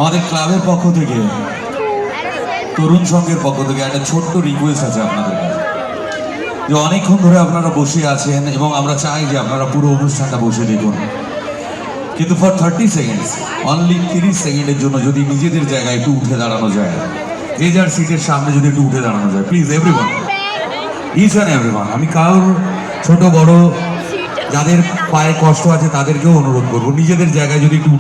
আমাদের ক্লাবের পক্ষ থেকে, তরুণ সংঘের পক্ষ থেকে একটা ছোট্ট রিকোয়েস্ট আছে আপনাদের কাছে, যে অনেকক্ষণ ধরে আপনারা বসে আছেন এবং আমরা চাই যে আপনারা পুরো অনুষ্ঠানটা বসে দেখুন, কিন্তু ফর 30 সেকেন্ডস, অনলি 30 সেকেন্ডের জন্য যদি নিজেদের জায়গায় একটু উঠে দাঁড়ানো যায়, যে যার সিটের সামনে যদি একটু উঠে দাঁড়ানো যায়, please everyone, each and everyone. আমি কারোর ছোট বড় যাদের পায়ে কষ্ট আছে তাদেরকেও অনুরোধ করবো, নিজেদের জায়গায় যদি একটু